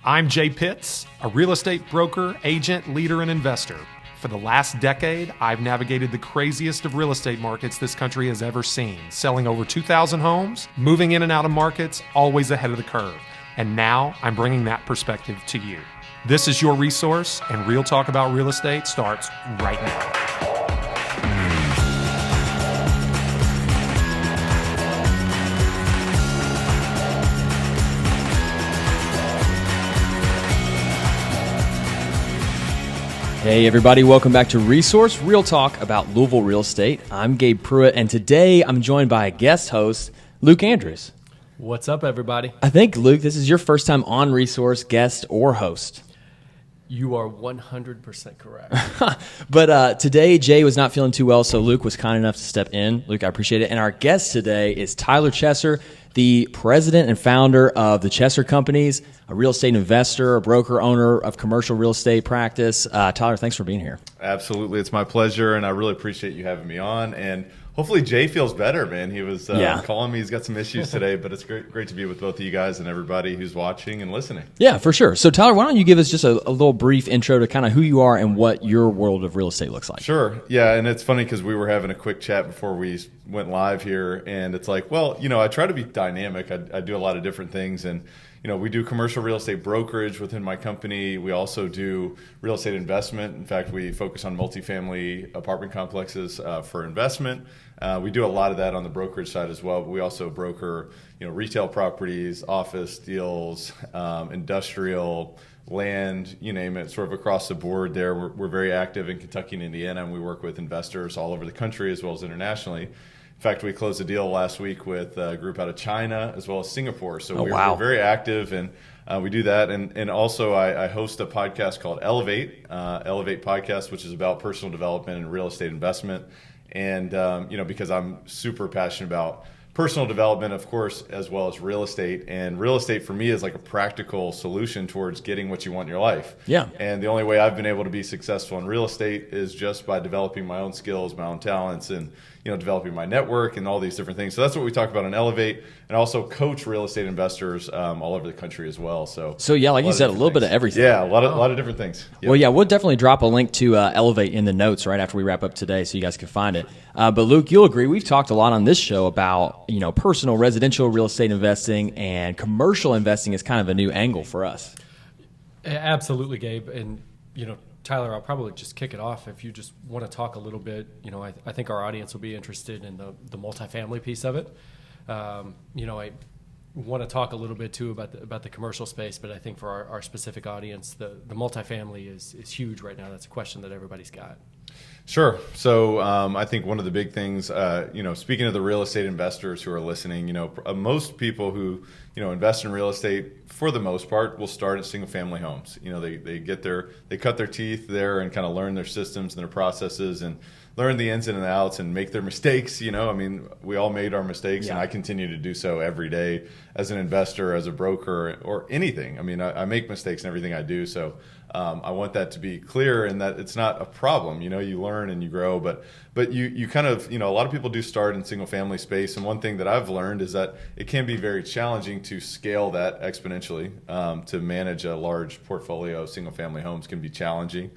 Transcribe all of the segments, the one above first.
I'm Jay Pitts, a real estate broker, agent, leader, and investor. For the last decade, I've navigated the craziest of real estate markets this country has ever seen, selling over 2,000 homes, moving in and out of markets, always ahead of the curve. And now I'm bringing that perspective to you. This is your resource, and Real Talk About Real Estate starts right now. Hey everybody, welcome back to Resource, Real Talk About Louisville Real Estate. I'm Gabe Pruitt, and today I'm joined by a guest host, Luke Andrews. What's up, everybody? I think, Luke, this is your first time on Resource, guest or host. You are 100% correct. But today, Jay was not feeling too well, so Luke was kind enough to step in. Luke, I appreciate it. And our guest today is Tyler Chesser, the president and founder of the Chesser Companies, a real estate investor, a broker, owner of commercial real estate practice. Tyler, thanks for being here. Absolutely. It's my pleasure, and I really appreciate you having me on. And hopefully Jay feels better, man. He was calling me. He's got some issues today, but it's great to be with both of you guys and everybody who's watching and listening. Yeah, for sure. So, Tyler, why don't you give us just a little brief intro to kind of who you are and what your world of real estate looks like? Sure. Yeah, and it's funny because we were having a quick chat before we went live here, and it's like, well, I try to be dynamic. I do a lot of different things, and we do commercial real estate brokerage within my company. We also do real estate investment. In fact, we focus on multifamily apartment complexes for investment. We do a lot of that on the brokerage side as well. But we also broker, retail properties, office deals, industrial, land, you name it, sort of across the board there. We're very active in Kentucky and Indiana, and we work with investors all over the country as well as internationally. In fact, we closed a deal last week with a group out of China as well as Singapore. So we're very active, and we do that. And also I host a podcast called Elevate Podcast, which is about personal development and real estate investment. And, because I'm super passionate about personal development, of course, as well as real estate. And real estate for me is like a practical solution towards getting what you want in your life. Yeah. And the only way I've been able to be successful in real estate is just by developing my own skills, my own talents, and developing my network and all these different things. So that's what we talk about in Elevate, and also coach real estate investors all over the country as well. So yeah, like you said, a little bit of everything. Yeah, a lot of different things. Yep. Well, yeah, we'll definitely drop a link to Elevate in the notes right after we wrap up today, so you guys can find it. But Luke, you'll agree, we've talked a lot on this show about personal residential real estate investing, and commercial investing is kind of a new angle for us. Absolutely, Gabe. And Tyler, I'll probably just kick it off if you just want to talk a little bit. I think our audience will be interested in the multifamily piece of it. I want to talk a little bit too about the commercial space, but I think for our specific audience, the multifamily is huge right now. That's a question that everybody's got. Sure. So I think one of the big things, speaking of the real estate investors who are listening, most people who invest in real estate, for the most part, will start at single family homes. They cut their teeth there and kind of learn their systems and their processes and learn the ins and outs and make their mistakes. We all made our mistakes, and I continue to do so every day as an investor, as a broker, or anything. I make mistakes in everything I do. So I want that to be clear, and that it's not a problem. You learn and you grow, but you kind of, a lot of people do start in single family space. And one thing that I've learned is that it can be very challenging to scale that exponentially. To manage a large portfolio of single family homes can be challenging,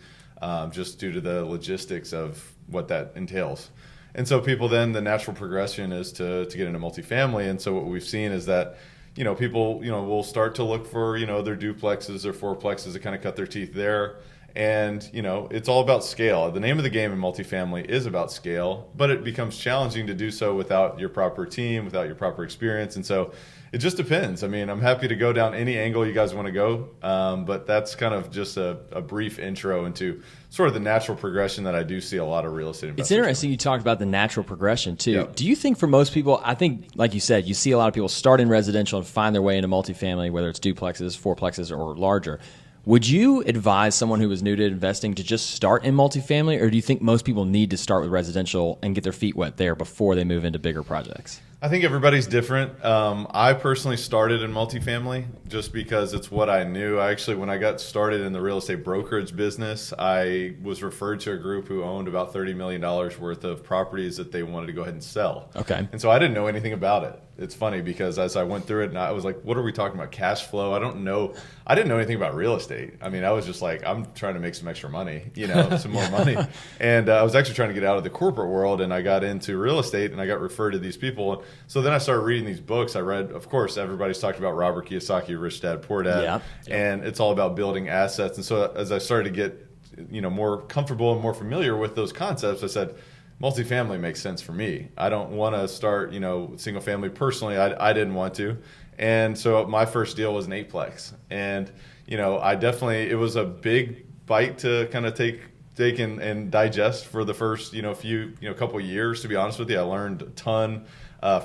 just due to the logistics of what that entails. And so people then, the natural progression is to get into multifamily. And so what we've seen is that people, will start to look for, their duplexes or fourplexes to kind of cut their teeth there. And, it's all about scale. The name of the game in multifamily is about scale, but it becomes challenging to do so without your proper team, without your proper experience. And so it just depends. I'm happy to go down any angle you guys want to go, but that's kind of just a brief intro into sort of the natural progression that I do see a lot of real estate investors. It's interesting you talked about the natural progression too. Yep. Do you think for most people, I think, like you said, you see a lot of people start in residential and find their way into multifamily, whether it's duplexes, fourplexes, or larger. Would you advise someone who is new to investing to just start in multifamily, or do you think most people need to start with residential and get their feet wet there before they move into bigger projects? I think everybody's different. I personally started in multifamily just because it's what I knew. When I got started in the real estate brokerage business, I was referred to a group who owned about $30 million worth of properties that they wanted to go ahead and sell. Okay. And so I didn't know anything about it. It's funny because as I went through it, and I was like, what are we talking about? Cash flow? I didn't know anything about real estate. I mean, I was just like, I'm trying to make some extra money, some more money. And I was actually trying to get out of the corporate world, and I got into real estate, and I got referred to these people. So then I started reading these books. I read, of course, everybody's talked about Robert Kiyosaki, Rich Dad, Poor Dad. Yeah. And it's all about building assets. And so as I started to get, more comfortable and more familiar with those concepts, I said, multifamily makes sense for me. I don't want to start, single family. Personally, I didn't want to. And so my first deal was an 8-plex. And, it was a big bite to kind of take and digest for the first, couple of years, to be honest with you. I learned a ton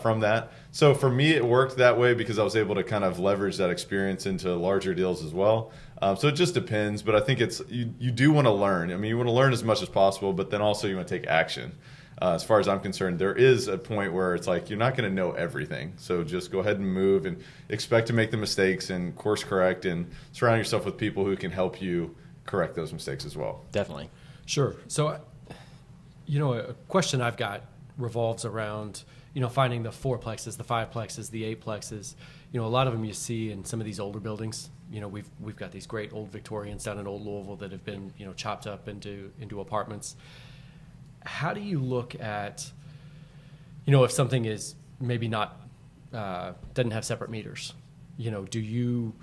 from that. So for me, it worked that way because I was able to kind of leverage that experience into larger deals as well. So it just depends, but I think you do want to learn. I mean, you want to learn as much as possible, but then also you want to take action. As far as I'm concerned, there is a point where it's like you're not going to know everything. So just go ahead and move and expect to make the mistakes and course correct and surround yourself with people who can help you correct those mistakes as well. Definitely. Sure. So, a question I've got revolves around, finding the 4-plexes, the 5-plexes, the 8-plexes. A lot of them you see in some of these older buildings. We've got these great old Victorians down in Old Louisville that have been, chopped up into apartments. How do you look at, if something is maybe not, doesn't have separate meters? Do you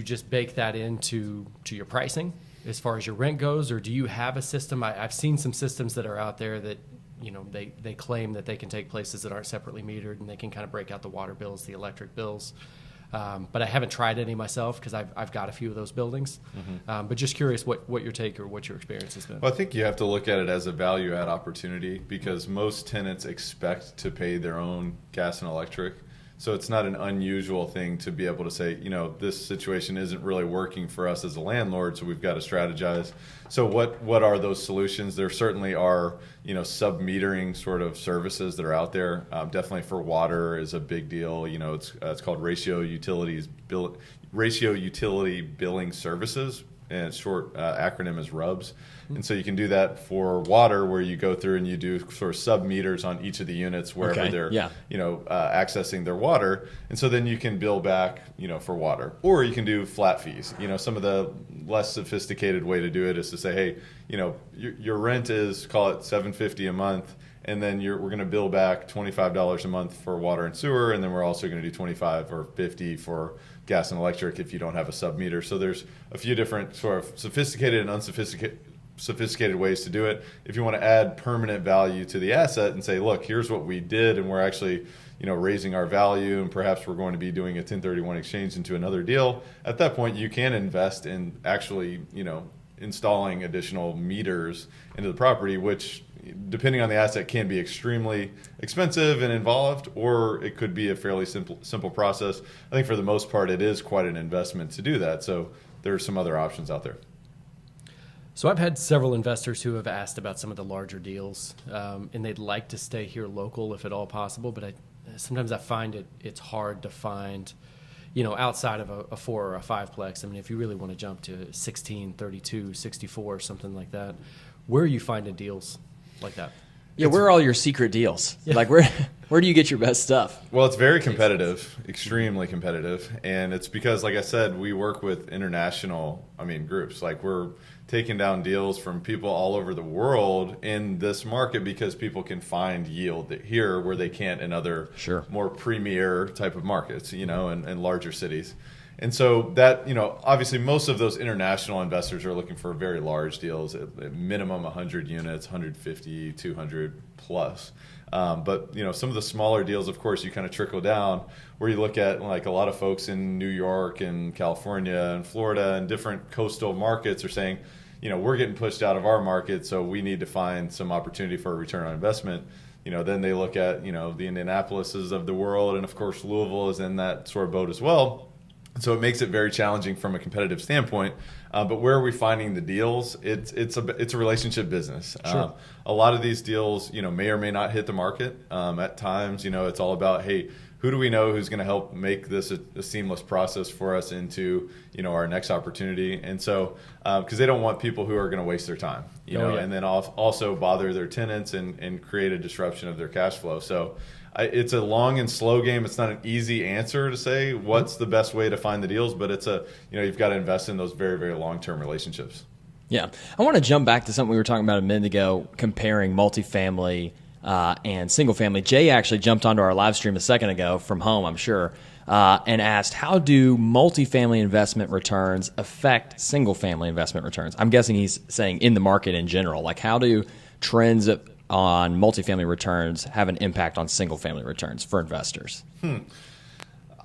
just bake that into your pricing as far as your rent goes, or do you have a system? I've seen some systems that are out there that, they claim that they can take places that aren't separately metered and they can kind of break out the water bills, the electric bills. But I haven't tried any myself because I've got a few of those buildings. Mm-hmm. But just curious what your take or what your experience has been. Well, I think you have to look at it as a value add opportunity because most tenants expect to pay their own gas and electric. So it's not an unusual thing to be able to say, this situation isn't really working for us as a landlord, so we've got to strategize. So what are those solutions? There certainly are, sub-metering sort of services that are out there. Definitely for water is a big deal. It's called ratio utility billing services. And its short acronym is RUBS. And so you can do that for water where you go through and you do sort of sub-meters on each of the units wherever they're accessing their water. And so then you can bill back, for water. Or you can do flat fees. Some of the less sophisticated way to do it is to say, hey, your rent is, call it $750 a month. And then we're going to bill back $25 a month for water and sewer, and then we're also going to do $25 or $50 for gas and electric if you don't have a sub-meter. So there's a few different sort of sophisticated and unsophisticated ways to do it. If you want to add permanent value to the asset and say, look, here's what we did, and we're actually raising our value, and perhaps we're going to be doing a 1031 exchange into another deal, at that point you can invest in actually installing additional meters into the property, which depending on the asset can be extremely expensive and involved, or it could be a fairly simple process. I think for the most part it is quite an investment to do that, so there are some other options out there. So I've had several investors who have asked about some of the larger deals, and they'd like to stay here local if at all possible, but sometimes I find it's hard to find, outside of a 4 or a 5-plex. I mean, if you really want to jump to 16, 32, 64, something like that, where are you finding deals like that? Yeah, where are all your secret deals? Yeah. Like where do you get your best stuff? Well, it's very competitive, extremely competitive, and it's because, like I said, we work with international, groups. Like we're taking down deals from people all over the world in this market because people can find yield here where they can't in other more premier type of markets, and larger cities. And so that, obviously most of those international investors are looking for very large deals, at minimum 100 units, 150, 200 plus. But, some of the smaller deals, of course, you kind of trickle down where you look at like a lot of folks in New York and California and Florida and different coastal markets are saying, we're getting pushed out of our market, so we need to find some opportunity for a return on investment. Then they look at, the Indianapolises of the world, and of course Louisville is in that sort of boat as well. So it makes it very challenging from a competitive standpoint. But where are we finding the deals? It's a relationship business. Sure. A lot of these deals, may or may not hit the market. At times, it's all about, hey, who do we know who's going to help make this a seamless process for us into our next opportunity? And so because they don't want people who are going to waste their time, and then also bother their tenants and create a disruption of their cash flow. So it's a long and slow game. It's not an easy answer to say what's the best way to find the deals, but it's you've got to invest in those very, very long-term relationships. Yeah. I want to jump back to something we were talking about a minute ago, comparing multifamily and single family. Jay actually jumped onto our live stream a second ago from home, I'm sure, and asked, how do multifamily investment returns affect single family investment returns? I'm guessing he's saying in the market in general. Like, how do trends on multifamily returns have an impact on single family returns for investors?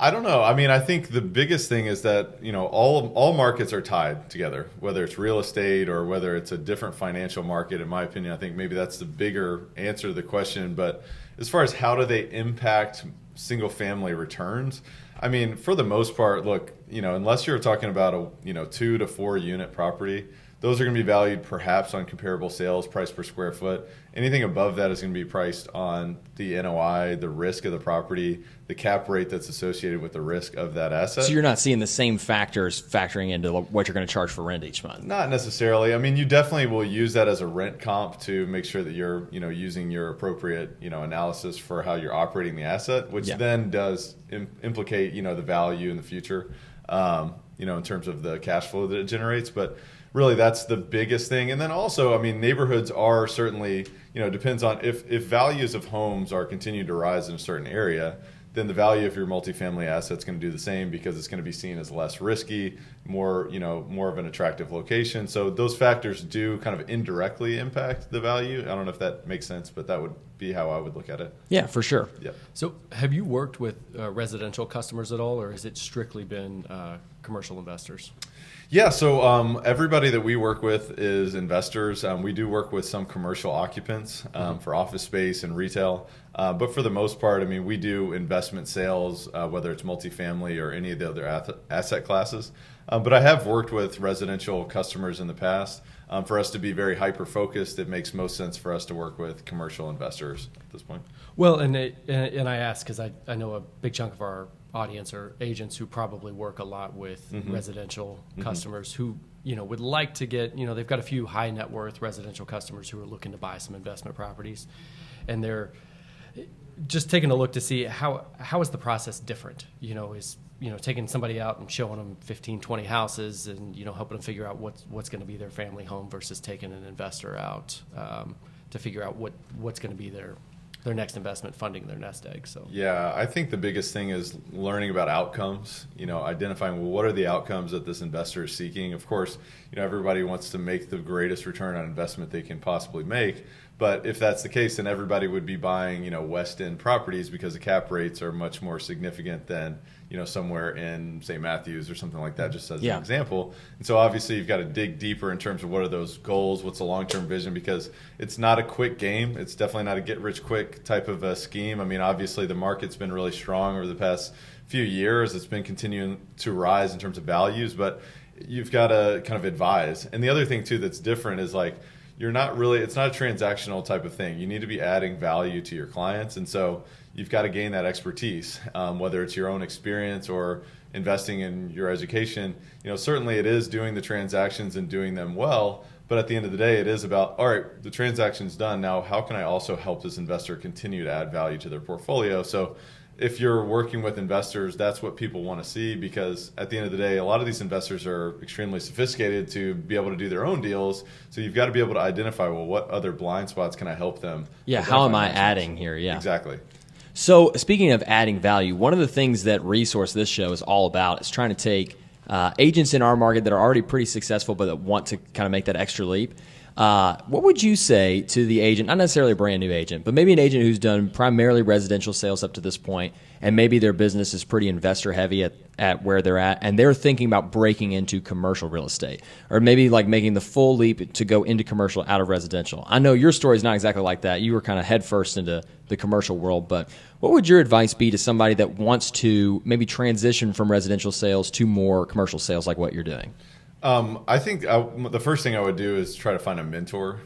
I don't know. I mean, I think the biggest thing is that, all markets are tied together, whether it's real estate or whether it's a different financial market. In my opinion, I think maybe that's the bigger answer to the question. But as far as how do they impact single family returns, I mean, for the most part, look, unless you're talking about a 2 to 4 unit property, those are going to be valued perhaps on comparable sales price per square foot. Anything above that is going to be priced on the NOI, the risk of the property, the cap rate that's associated with the risk of that asset. So you're not seeing the same factors factoring into what you're going to charge for rent each month? Not necessarily. I mean, you definitely will use that as a rent comp to make sure that you're, using your appropriate, analysis for how you're operating the asset, which then does implicate, the value in the future, in terms of the cash flow that it generates. But really, that's the biggest thing. And then also, I mean, neighborhoods are certainly, depends on if values of homes are continuing to rise in a certain area, then the value of your multifamily asset is going to do the same because it's going to be seen as less risky, more of an attractive location. So those factors do kind of indirectly impact the value. I don't know if that makes sense, but that would be how I would look at it. Yeah, for sure. Yeah. So have you worked with residential customers at all, or has it strictly been commercial investors? Yeah, so everybody that we work with is investors. We do work with some commercial occupants for office space and retail. But for the most part, I mean, we do investment sales, whether it's multifamily or any of the other asset classes. But I have worked with residential customers in the past. For us to be very hyper-focused, it makes most sense for us to work with commercial investors at this point. Well, and I ask because I know a big chunk of our audience are agents who probably work a lot with residential customers who would like to get they've got a few high net worth residential customers who are looking to buy some investment properties, and they're just taking a look to see how is the process different. Is taking somebody out and showing them 15, 20 houses and helping them figure out what's going to be their family home versus taking an investor out to figure out what's going to be their next investment, funding their nest egg. So yeah, I think the biggest thing is learning about outcomes, identifying what are the outcomes that this investor is seeking. Of course, everybody wants to make the greatest return on investment they can possibly make. But if that's the case, then everybody would be buying, West End properties because the cap rates are much more significant than, somewhere in, say, Matthews or something like that, just as an example. And so obviously you've got to dig deeper in terms of what are those goals, what's the long-term vision, because it's not a quick game. It's definitely not a get-rich-quick type of a scheme. I mean, obviously the market's been really strong over the past few years. It's been continuing to rise in terms of values, but you've got to kind of advise. And the other thing, too, that's different is like, it's not a transactional type of thing. You need to be adding value to your clients. And so you've got to gain that expertise, whether it's your own experience or investing in your education. Certainly it is doing the transactions and doing them well. But at the end of the day, it is about, all right, the transaction's done. Now, how can I also help this investor continue to add value to their portfolio? So if you're working with investors, that's what people want to see, because at the end of the day, a lot of these investors are extremely sophisticated to be able to do their own deals. So you've got to be able to identify, well, what other blind spots can I help them? Yeah, how am I adding here? Yeah, exactly. So speaking of adding value, one of the things that Resource This Show is all about is trying to take agents in our market that are already pretty successful but that want to kind of make that extra leap. What would you say to the agent, not necessarily a brand new agent, but maybe an agent who's done primarily residential sales up to this point, and maybe their business is pretty investor heavy at where they're at, and they're thinking about breaking into commercial real estate, or maybe like making the full leap to go into commercial out of residential? I know your story is not exactly like that. You were kind of head first into the commercial world, but what would your advice be to somebody that wants to maybe transition from residential sales to more commercial sales like what you're doing? I think the first thing I would do is try to find a mentor,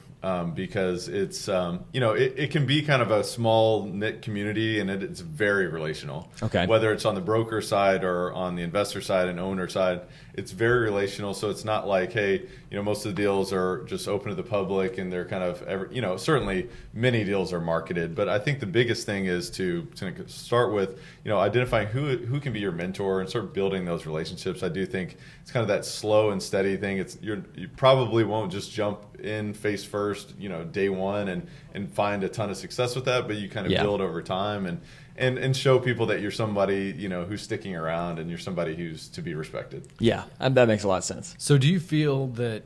because it's, it can be kind of a small knit community, and it's very relational. Okay. Whether it's on the broker side or on the investor side and owner side, it's very relational. So it's not like, hey, most of the deals are just open to the public and they're kind of, certainly many deals are marketed. But I think the biggest thing is to start with, identifying who can be your mentor and start building those relationships. I do think it's kind of that slow and steady thing. You probably won't just jump in face first, day one and find a ton of success with that, but you kind of build over time and show people that you're somebody, who's sticking around and you're somebody who's to be respected. Yeah, that makes a lot of sense. So do you feel that,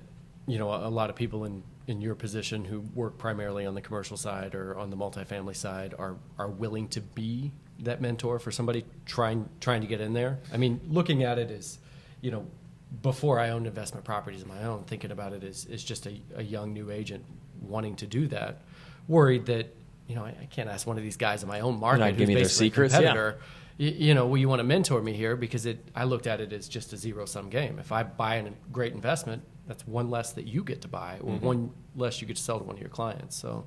a lot of people in your position who work primarily on the commercial side or on the multifamily side are willing to be that mentor for somebody trying to get in there? I mean, looking at it as, before I owned investment properties of my own, thinking about it as just a young new agent wanting to do that, worried that, I can't ask one of these guys in my own market who's basically a competitor, will you want to mentor me here? Because I looked at it as just a zero-sum game. If I buy a great investment, that's one less that you get to buy, or one less you get to sell to one of your clients. So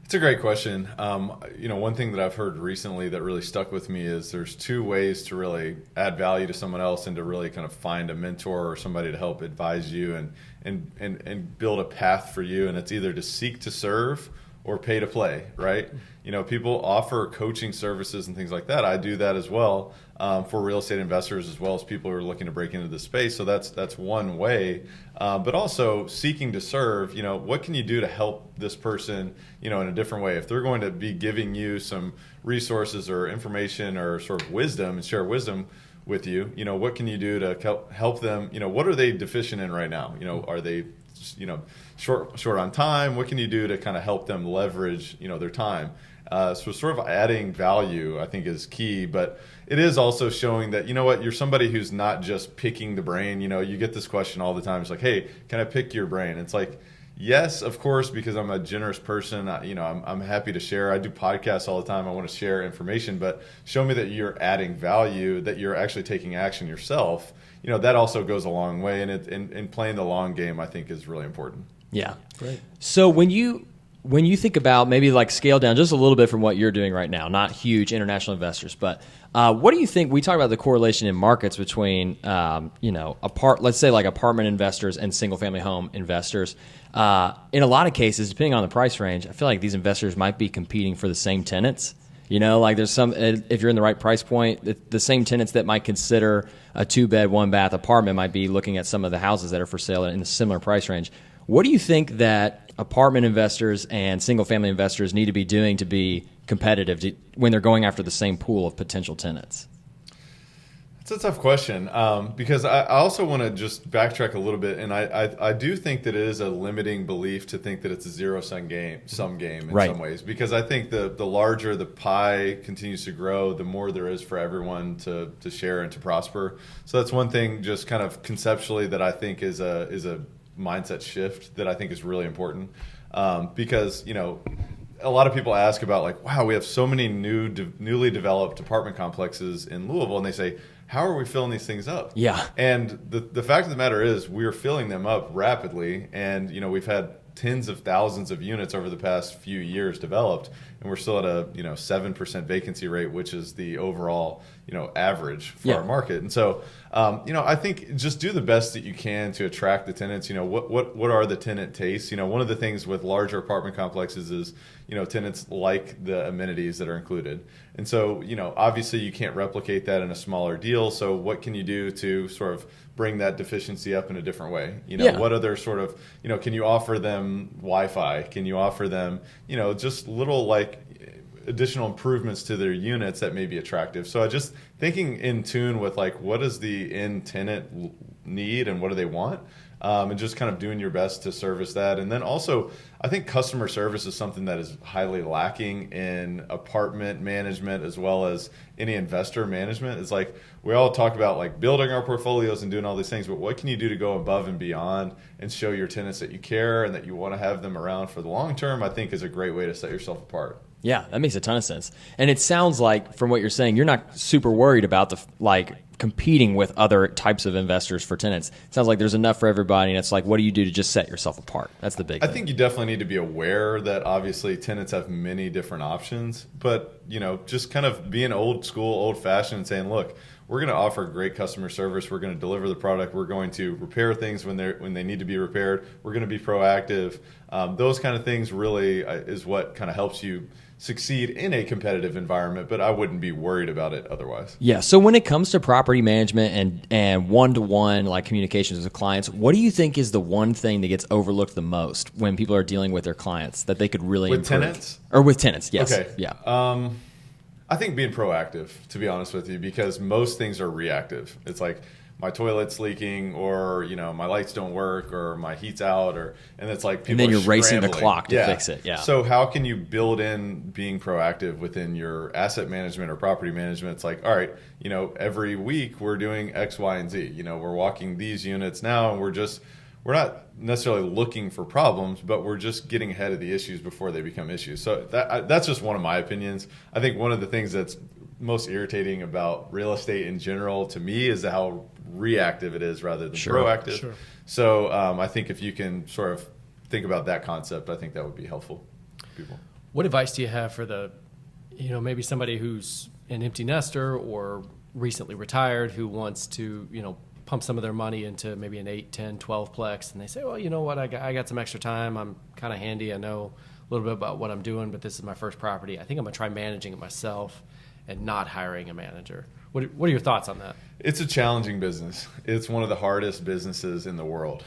it's a great question. One thing that I've heard recently that really stuck with me is there's two ways to really add value to someone else and to really kind of find a mentor or somebody to help advise you and build a path for you. And it's either to seek to serve or pay to play, right? People offer coaching services and things like that. I do that as well, for real estate investors as well as people who are looking to break into the space. So that's one way. But also seeking to serve, what can you do to help this person, in a different way? If they're going to be giving you some resources or information or sort of wisdom and share wisdom with you, what can you do to help them? What are they deficient in right now? Are they short on time? What can you do to kind of help them leverage their time? So sort of adding value, I think, is key. But it is also showing that you're somebody who's not just picking the brain. You get this question all the time. It's like, hey, can I pick your brain? It's like, yes, of course, because I'm a generous person. I'm happy to share. I do podcasts all the time. I want to share information, but show me that you're adding value, that you're actually taking action yourself. That also goes a long way, and playing the long game, I think, is really important. Yeah. Great. So when you think about maybe like scale down just a little bit from what you're doing right now, not huge international investors, but what do you think? We talk about the correlation in markets between, let's say like apartment investors and single family home investors. In a lot of cases, depending on the price range, I feel like these investors might be competing for the same tenants. Like there's some, if you're in the right price point, the same tenants that might consider a 2-bed, 1-bath apartment might be looking at some of the houses that are for sale in a similar price range. What do you think that apartment investors and single-family investors need to be doing to be competitive when they're going after the same pool of potential tenants? It's a tough question, because I also want to just backtrack a little bit, and I do think that it is a limiting belief to think that it's a zero-sum game in some ways, because I think the larger the pie continues to grow, the more there is for everyone to share and to prosper. So that's one thing, just kind of conceptually, that I think is a mindset shift that I think is really important, because a lot of people ask about, like, wow, we have so many newly developed apartment complexes in Louisville, and they say, how are we filling these things up? Yeah. And the fact of the matter is we're filling them up rapidly, and we've had tens of thousands of units over the past few years developed, and we're still at a 7% vacancy rate, which is the overall average for our market. And so I think just do the best that you can to attract the tenants. What are the tenant tastes? One of the things with larger apartment complexes is tenants like the amenities that are included. And so obviously you can't replicate that in a smaller deal. So what can you do to sort of bring that deficiency up in a different way? What other sort of can you offer them Wi-Fi? Can you offer them just little like additional improvements to their units that may be attractive? So just thinking in tune with like what does the end tenant need and what do they want, and just kind of doing your best to service that. And then also, I think customer service is something that is highly lacking in apartment management as well as any investor management. It's like we all talk about like building our portfolios and doing all these things, but what can you do to go above and beyond and show your tenants that you care and that you want to have them around for the long term, I think is a great way to set yourself apart. Yeah, that makes a ton of sense. And it sounds like from what you're saying, you're not super worried about competing with other types of investors for tenants. It sounds like there's enough for everybody, and it's like, what do you do to just set yourself apart? That's the big thing. I think you definitely need to be aware that obviously tenants have many different options, but just kind of being old school, old fashioned and saying, look, we're going to offer great customer service. We're going to deliver the product. We're going to repair things when they need to be repaired. We're going to be proactive. Those kind of things really is what kind of helps you succeed in a competitive environment, but I wouldn't be worried about it otherwise. Yeah. So when it comes to property management and one-to-one like communications with clients, what do you think is the one thing that gets overlooked the most when people are dealing with their clients that they could really improve? Tenants? Or with tenants, yes. Okay. Yeah. I think being proactive, to be honest with you, because most things are reactive. It's like my toilet's leaking, or my lights don't work, or my heat's out, and it's like people. And then you're are racing the scrambling. clock to fix it. Yeah. So how can you build in being proactive within your asset management or property management? It's like, all right, every week we're doing X, Y, and Z. We're walking these units now, and we're not necessarily looking for problems, but we're just getting ahead of the issues before they become issues. So that's just one of my opinions. I think one of the things that's most irritating about real estate in general to me is how reactive it is rather than proactive. Sure. So I think if you can sort of think about that concept, I think that would be helpful to people. What advice do you have for the, maybe somebody who's an empty nester or recently retired who wants to, pump some of their money into maybe an 8, 10, 12 plex, and they say, well, you know what, I got some extra time. I'm kind of handy. I know a little bit about what I'm doing, but this is my first property. I think I'm going to try managing it myself and not hiring a manager. What are your thoughts on that? It's a challenging business. It's one of the hardest businesses in the world,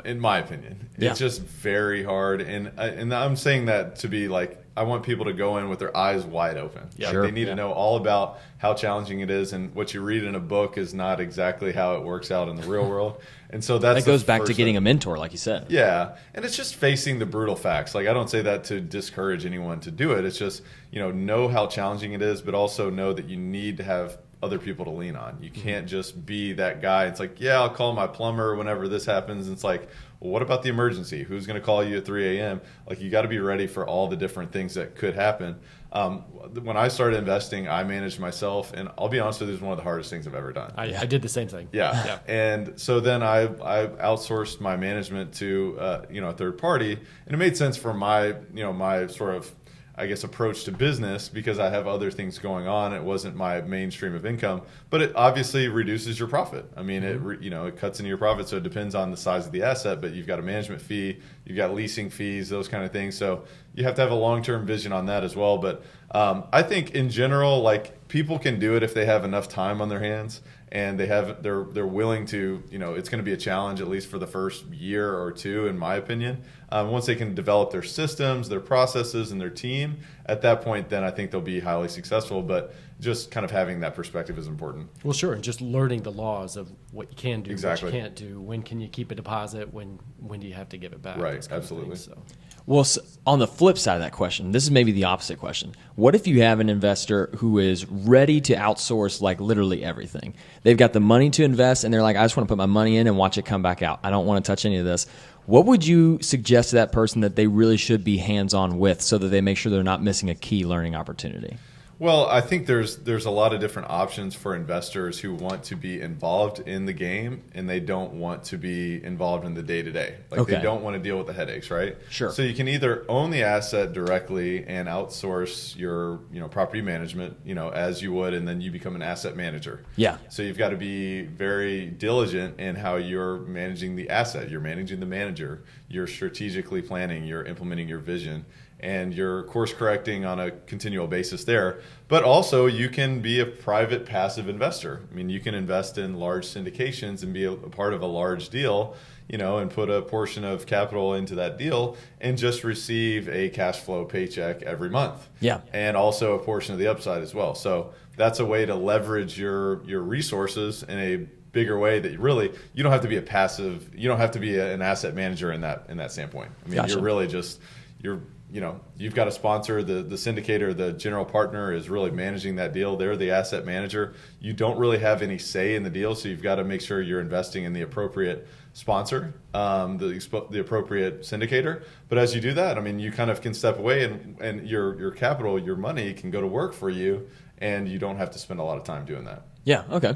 in my opinion. Yeah. It's just very hard. And I'm saying that to be like, I want people to go in with their eyes wide open. Yeah. Like Sure. They need to know all about how challenging it is, and what you read in a book is not exactly how it works out in the real world. And so that goes back to getting a mentor, like you said. Yeah, and it's just facing the brutal facts. Like, I don't say that to discourage anyone to do it. It's just, know how challenging it is, but also know that you need to have other people to lean on. You can't just be that guy. It's like, yeah, I'll call my plumber whenever this happens. And it's like, well, what about the emergency? Who's going to call you at 3 a.m.? Like, you got to be ready for all the different things that could happen. When I started investing, I managed myself, and I'll be honest with you, it was one of the hardest things I've ever done. I did the same thing. Yeah. And so then I outsourced my management to a third party, and it made sense for my my sort of, I guess, approach to business, because I have other things going on. It wasn't my main stream of income, but it obviously reduces your profit. I mean, it cuts into your profit. So it depends on the size of the asset, but you've got a management fee, you've got leasing fees, those kind of things. So you have to have a long-term vision on that as well. But I think in general, like, people can do it if they have enough time on their hands, and they're willing to, it's going to be a challenge at least for the first year or two, in my opinion. Once they can develop their systems, their processes, and their team, at that point, then I think they'll be highly successful. But just kind of having that perspective is important. Well, sure, and just learning the laws of what you can do, Exactly. what you can't do, when can you keep a deposit, when do you have to give it back. Right, those kind of absolutely. things, so. Well, on the flip side of that question, this is maybe the opposite question. What if you have an investor who is ready to outsource like literally everything? They've got the money to invest, and they're like, I just want to put my money in and watch it come back out. I don't want to touch any of this. What would you suggest to that person that they really should be hands-on with so that they make sure they're not missing a key learning opportunity? Well, I think there's a lot of different options for investors who want to be involved in the game, and they don't want to be involved in the day-to-day. Like, They don't want to deal with the headaches, right? Sure. So you can either own the asset directly and outsource your property management, as you would, and then you become an asset manager. Yeah. So you've got to be very diligent in how you're managing the asset. You're managing the manager. You're strategically planning. You're implementing your vision. And you're course correcting on a continual basis there. But also, you can be a private passive investor. I mean, you can invest in large syndications and be a part of a large deal, and put a portion of capital into that deal and just receive a cash flow paycheck every month. Yeah. And also a portion of the upside as well. So that's a way to leverage your resources in a bigger way that you don't have to be you don't have to be an asset manager in that standpoint. I mean, Gotcha. you're really just, you've got a sponsor, the syndicator, the general partner is really managing that deal. They're the asset manager. You don't really have any say in the deal, so you've got to make sure you're investing in the appropriate sponsor, the appropriate syndicator. But as you do that, I mean, you kind of can step away and your capital, your money can go to work for you, and you don't have to spend a lot of time doing that. Yeah. Okay.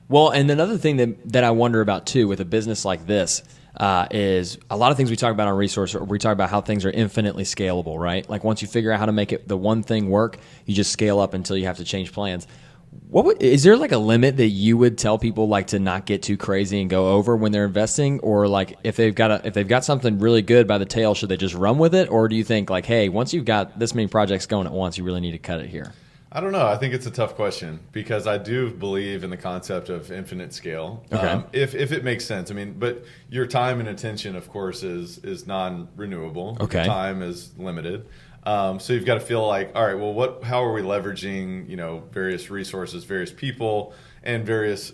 Well, and another thing that I wonder about too with a business like this is a lot of things we talk about on Resource, or we talk about how things are infinitely scalable, right? Like once you figure out how to make it the one thing work, you just scale up until you have to change plans. Is there like a limit that you would tell people like to not get too crazy and go over when they're investing, or like if they've got something really good by the tail, should they just run with it, or do you think like, hey, once you've got this many projects going at once, you really need to cut it here? I don't know. I think it's a tough question because I do believe in the concept of infinite scale. Okay. If it makes sense. I mean, but your time and attention, of course, is non-renewable. Okay. Time is limited. So you've got to feel like, all right, well, how are we leveraging, various resources, various people, and various,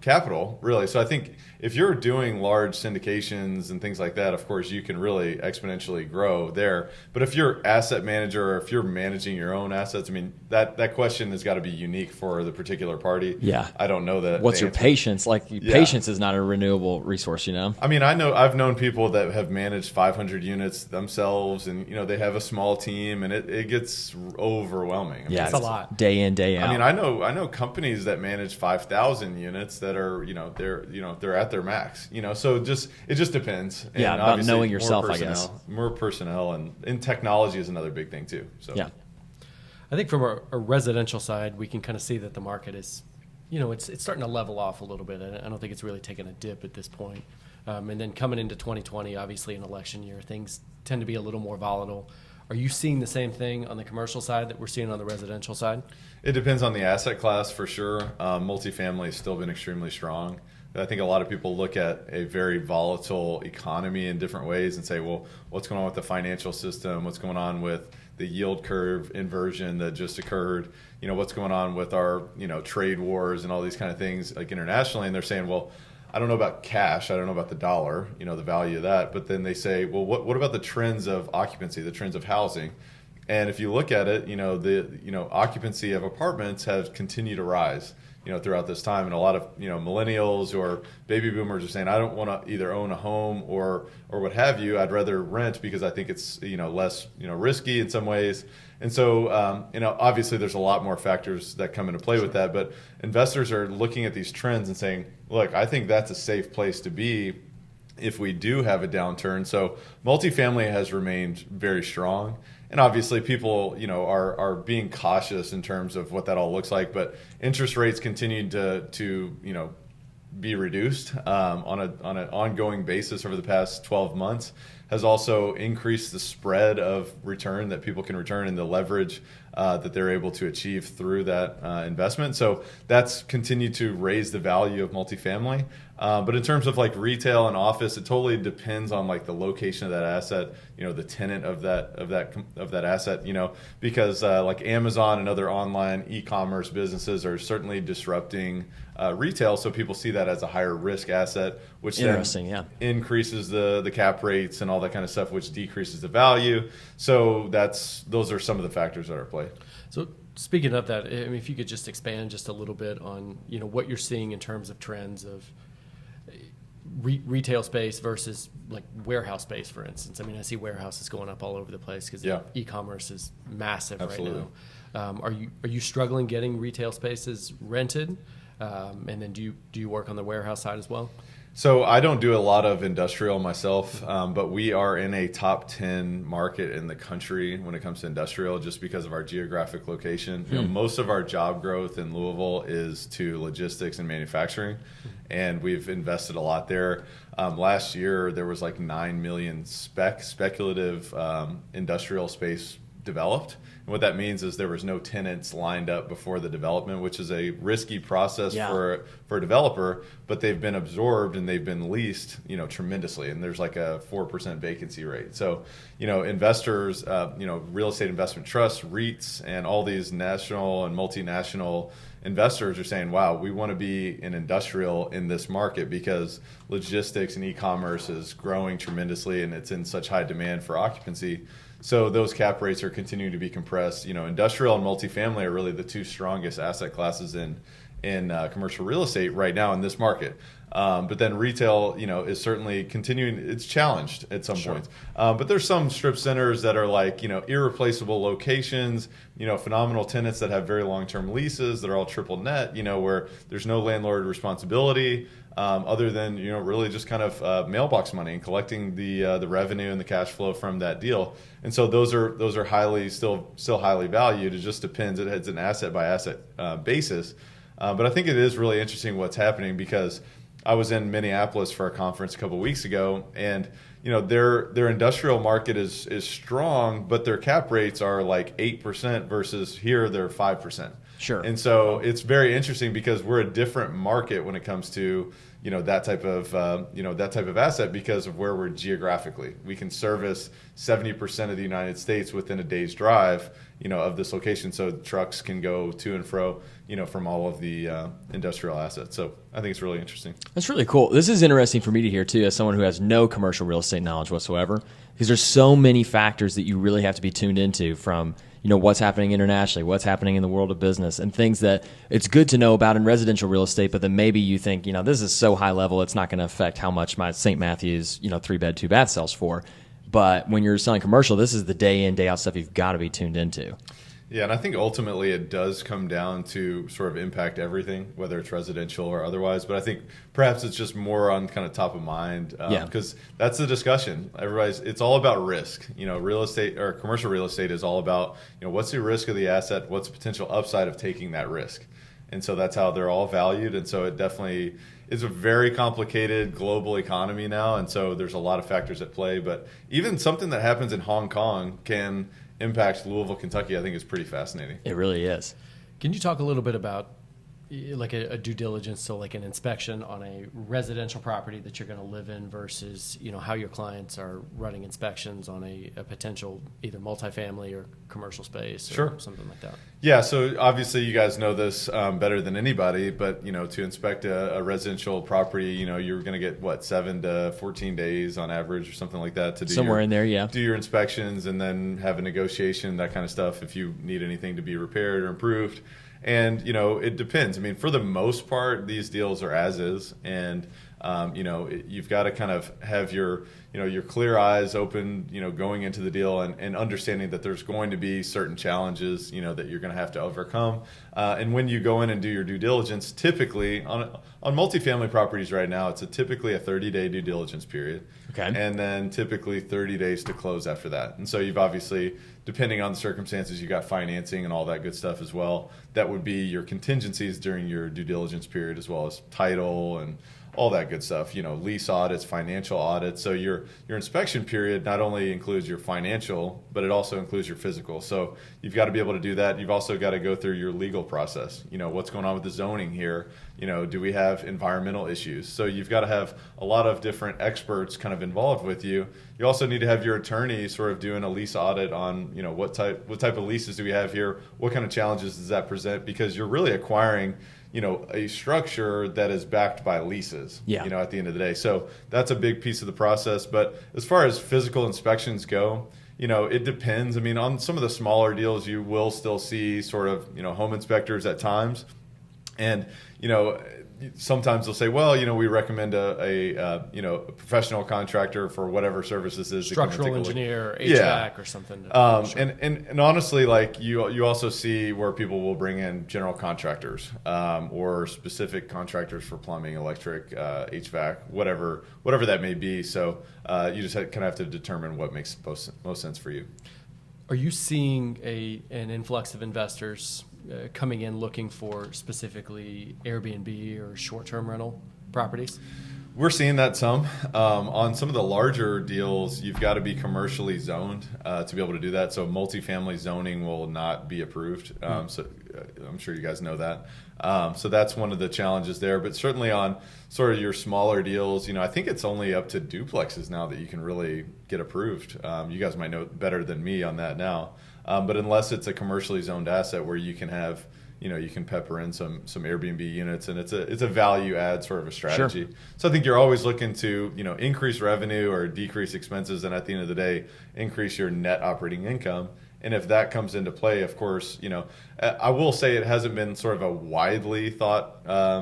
capital, really. So I think if you're doing large syndications and things like that, of course, you can really exponentially grow there. But if you're asset manager or if you're managing your own assets, I mean, that question has got to be unique for the particular party. Yeah. I don't know that. What's the your answer. patience? Like patience is not a renewable resource, I mean, I've known people that have managed 500 units themselves, and they have a small team, and it gets overwhelming. I mean, It's a lot. Day in, day out. I mean, I know companies that manage 5,000 units that are they're at their max. So it just depends. And Yeah, about obviously knowing yourself, I guess. More personnel and technology is another big thing too. So yeah. I think from a residential side, we can kind of see that the market is, it's starting to level off a little bit. I don't think it's really taken a dip at this point. And then coming into 2020, obviously an election year, things tend to be a little more volatile. Are you seeing the same thing on the commercial side that we're seeing on the residential side? it depends on the asset class for sure. Multifamily has still been extremely strong. I think a lot of people look at a very volatile economy in different ways and say, well, what's going on with the financial system? What's going on with the yield curve inversion that just occurred? What's going on with our, trade wars and all these kind of things like internationally? And they're saying, well, I don't know about cash. I don't know about the dollar, the value of that. But then they say, well, what about the trends of occupancy, the trends of housing? And if you look at it, the occupancy of apartments has continued to rise, throughout this time. And a lot of, millennials or baby boomers are saying, I don't want to either own a home or what have you. I'd rather rent because I think it's, less, risky in some ways. And so, obviously there's a lot more factors that come into play with that. But investors are looking at these trends and saying, look, I think that's a safe place to be if we do have a downturn. So multifamily has remained very strong. And obviously people, are being cautious in terms of what that all looks like. But interest rates continue to be reduced on an ongoing basis over the past 12 months, has also increased the spread of return that people can return and the leverage that they're able to achieve through that investment. So that's continued to raise the value of multifamily. But in terms of like retail and office, it totally depends on like the location of that asset, the tenant of that asset, because like Amazon and other online e-commerce businesses are certainly disrupting retail. So people see that as a higher risk asset, which then increases the cap rates and all that kind of stuff, which decreases the value. So those are some of the factors that are at play. So speaking of that, I mean, if you could just expand just a little bit on, what you're seeing in terms of trends of retail space versus like warehouse space, for instance. I mean, I see warehouses going up all over the place because e-commerce is massive. Absolutely. Right now. Are you struggling getting retail spaces rented? And then do you work on the warehouse side as well? So I don't do a lot of industrial myself, but we are in a top 10 market in the country when it comes to industrial just because of our geographic location. Most of our job growth in Louisville is to logistics and manufacturing, and we've invested a lot there. Last year, there was like 9 million speculative industrial space developed. And what that means is there was no tenants lined up before the development, which is a risky process for a developer, but they've been absorbed and they've been leased, tremendously. And there's like a 4% vacancy rate. So, investors, real estate investment trusts, REITs, and all these national and multinational investors are saying, wow, we want to be an industrial in this market because logistics and e-commerce is growing tremendously and it's in such high demand for occupancy. So those cap rates are continuing to be compressed. Industrial and multifamily are really the two strongest asset classes in commercial real estate right now in this market. But then retail, is certainly continuing. It's challenged at some points. But there's some strip centers that are like, irreplaceable locations, phenomenal tenants that have very long-term leases that are all triple net, where there's no landlord responsibility other than, really just kind of mailbox money and collecting the revenue and the cash flow from that deal. And so those are highly still highly valued. It just depends. It's an asset by asset basis. But I think it is really interesting what's happening because I was in Minneapolis for a conference a couple of weeks ago, and their industrial market is strong, but their cap rates are like 8% versus here they're 5%. Sure. And so it's very interesting because we're a different market when it comes to that type of asset because of where we're geographically. We can service 70% of the United States within a day's drive, of this location. So trucks can go to and fro, from all of the industrial assets. So I think it's really interesting. That's really cool. This is interesting for me to hear too, as someone who has no commercial real estate knowledge whatsoever, because there's so many factors that you really have to be tuned into from what's happening internationally, what's happening in the world of business, and things that it's good to know about in residential real estate, but then maybe you think, this is so high level, it's not going to affect how much my St. Matthews, 3-bed, 2-bath sells for. But when you're selling commercial, this is the day in, day out stuff you've got to be tuned into. Yeah, and I think ultimately it does come down to sort of impact everything, whether it's residential or otherwise. But I think perhaps it's just more on kind of top of mind because that's the discussion. It's all about risk. Real estate or commercial real estate is all about, what's the risk of the asset? What's the potential upside of taking that risk? And so that's how they're all valued. And so it definitely is a very complicated global economy now. And so there's a lot of factors at play. But even something that happens in Hong Kong can impact Louisville, Kentucky. I think is pretty fascinating. It really is. Can you talk a little bit about like a due diligence, so like an inspection on a residential property that you're going to live in versus, how your clients are running inspections on a potential either multifamily or commercial space or something like that? Yeah, so obviously you guys know this better than anybody, but, to inspect a residential property, you're going to get, 7 to 14 days on average or something like that to do somewhere in there, yeah. Do your inspections and then have a negotiation, that kind of stuff, if you need anything to be repaired or improved. And, it depends. I mean, for the most part, these deals are as is. And, you've got to kind of have your clear eyes open, going into the deal and understanding that there's going to be certain challenges, that you're going to have to overcome. And when you go in and do your due diligence, typically on multifamily properties right now, it's typically a 30-day due diligence period. Okay. And then typically 30 days to close after that. And so you've obviously, depending on the circumstances, you got financing and all that good stuff as well. That would be your contingencies during your due diligence period, as well as title and all that good stuff, lease audits, financial audits. So your inspection period not only includes your financial, but it also includes your physical. So you've got to be able to do that. You've also got to go through your legal process. What's going on with the zoning here? Do we have environmental issues? So you've got to have a lot of different experts kind of involved with you. You also need to have your attorney sort of doing a lease audit on, what type of leases do we have here? What kind of challenges does that present? Because you're really acquiring a structure that is backed by leases, at the end of the day. So that's a big piece of the process. But as far as physical inspections go, it depends. I mean, on some of the smaller deals, you will still see sort of, home inspectors at times. And, sometimes they'll say, well, we recommend a professional contractor for whatever services is. Structural engineer, HVAC or something. And honestly, like you also see where people will bring in general contractors or specific contractors for plumbing, electric, HVAC, whatever that may be. So you just kind of have to determine what makes most sense for you. Are you seeing an influx of investors coming in looking for specifically Airbnb or short-term rental properties? We're seeing that some. On some of the larger deals, you've got to be commercially zoned to be able to do that. So multifamily zoning will not be approved. So I'm sure you guys know that. So that's one of the challenges there. But certainly on sort of your smaller deals, I think it's only up to duplexes now that you can really get approved. You guys might know better than me on that now. But unless it's a commercially zoned asset where you can have, you can pepper in some Airbnb units, and it's a value add sort of a strategy. So I think you're always looking to increase revenue or decrease expenses, and at the end of the day, increase your net operating income. And if that comes into play, of course, I will say it hasn't been sort of a widely thought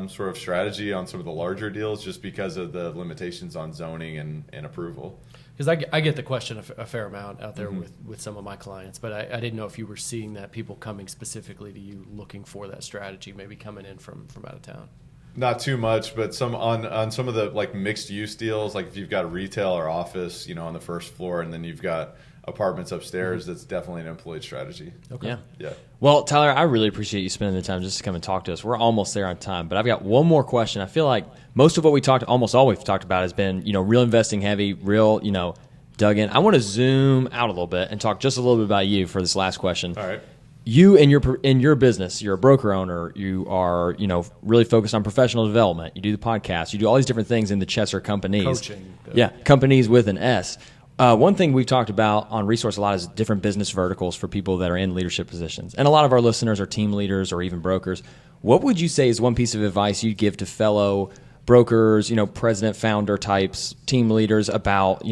sort of strategy on some of the larger deals, just because of the limitations on zoning and approval. Because I get the question a fair amount out there with some of my clients, but I didn't know if you were seeing that, people coming specifically to you looking for that strategy, maybe coming in from out of town. Not too much, but some on some of the like mixed use deals, like if you've got retail or office, on the first floor, and then you've got apartments upstairs, that's definitely an employed strategy. Okay. Yeah. Well, Tyler, I really appreciate you spending the time just to come and talk to us. We're almost there on time, but I've got one more question. I feel like most of what almost all we've talked about has been, real investing heavy, real, dug in. I want to zoom out a little bit and talk just a little bit about you for this last question. All right. You in your business, you're a broker owner. You are, really focused on professional development. You do the podcast. You do all these different things in the Chesser companies. Coaching. Companies with an S. One thing we've talked about on Resource a lot is different business verticals for people that are in leadership positions. And a lot of our listeners are team leaders or even brokers. What would you say is one piece of advice you'd give to fellow brokers, president, founder types, team leaders about,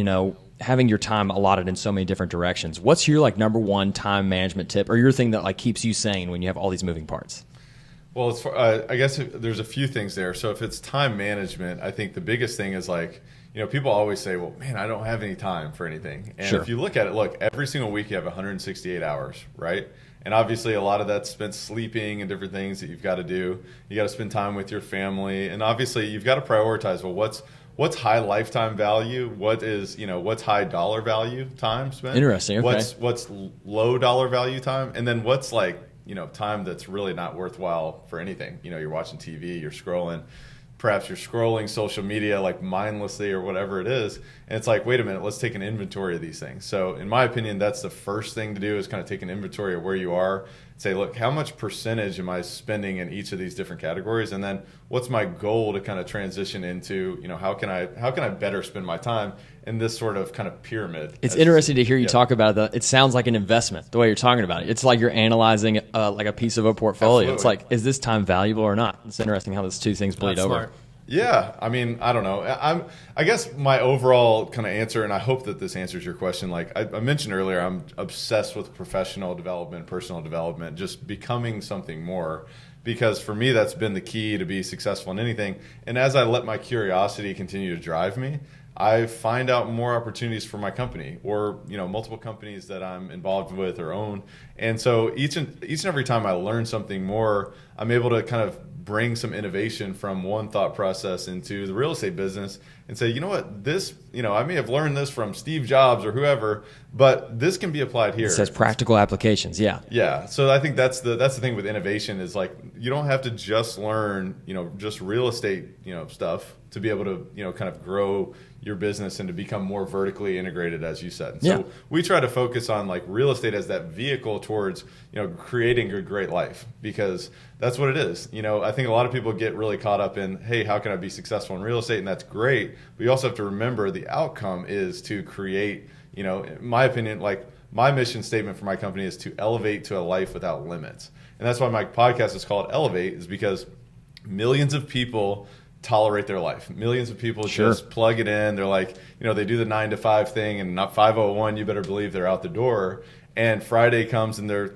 having your time allotted in so many different directions? What's your number one time management tip, or your thing that keeps you sane when you have all these moving parts? Well, I guess there's a few things there. So if it's time management, I think the biggest thing is people always say, well, man, I don't have any time for anything. And if you look at it, every single week you have 168 hours, right? And obviously a lot of that's spent sleeping and different things that you've got to do. You got to spend time with your family. And obviously you've got to prioritize, well, what's high lifetime value? What is, what's high dollar value time spent? Interesting. Okay. What's low dollar value time? And then what's time that's really not worthwhile for anything. You're watching TV, you're scrolling. Perhaps you're scrolling social media mindlessly or whatever it is. And it's wait a minute, let's take an inventory of these things. So in my opinion, that's the first thing to do, is kind of take an inventory of where you are. Say, look, how much percentage am I spending in each of these different categories? And then what's my goal to kind of transition into, how can I better spend my time in this sort of kind of pyramid? It's interesting to hear you talk about it. It sounds like an investment, the way you're talking about it. It's like you're analyzing a piece of a portfolio. Absolutely. It's is this time valuable or not? It's interesting how those two things bleed over. Smart. Yeah, I mean, I don't know. I guess my overall kind of answer, and I hope that this answers your question. I mentioned earlier, I'm obsessed with professional development, personal development, just becoming something more. Because for me, that's been the key to be successful in anything. And as I let my curiosity continue to drive me, I find out more opportunities for my company, or multiple companies that I'm involved with or own. And so each and every time I learn something more, I'm able to kind of bring some innovation from one thought process into the real estate business and say, what, this, I may have learned this from Steve Jobs or whoever, but this can be applied here. It says practical applications. Yeah. Yeah. So I think that's the thing with innovation is you don't have to just learn, just real estate, stuff to be able to, kind of grow your business and to become more vertically integrated, as you said. And so we try to focus on real estate as that vehicle towards, creating a great life, because that's what it is. I think a lot of people get really caught up in, hey, how can I be successful in real estate? And that's great. But you also have to remember the outcome is to create, in my opinion, my mission statement for my company is to elevate to a life without limits. And that's why my podcast is called Elevate, is because millions of people tolerate their life. Millions of people just plug it in. They're they do the 9-to-5 thing, and not 5:01, you better believe they're out the door. And Friday comes and they're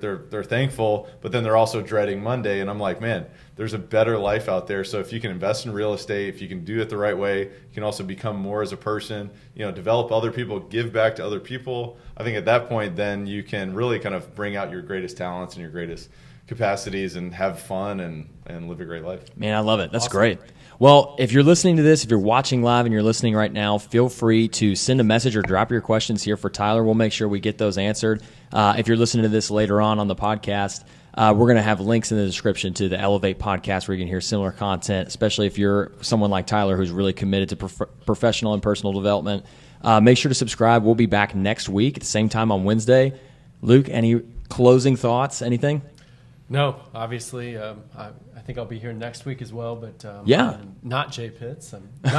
thankful, but then they're also dreading Monday. And I'm like, man, there's a better life out there. So if you can invest in real estate, if you can do it the right way, you can also become more as a person, develop other people, give back to other people. I think at that point, then you can really kind of bring out your greatest talents and your greatest capacities and have fun and live a great life. Man, I love it. That's great. Well, if you're listening to this, if you're watching live and you're listening right now, feel free to send a message or drop your questions here for Tyler. We'll make sure we get those answered. If you're listening to this later on the podcast, we're going to have links in the description to the Elevate podcast where you can hear similar content, especially if you're someone like Tyler who's really committed to professional and personal development. Make sure to subscribe. We'll be back next week at the same time on Wednesday. Luke, any closing thoughts, anything? No, obviously, I think I'll be here next week as well, but Yeah. I'm not Jay Pitts.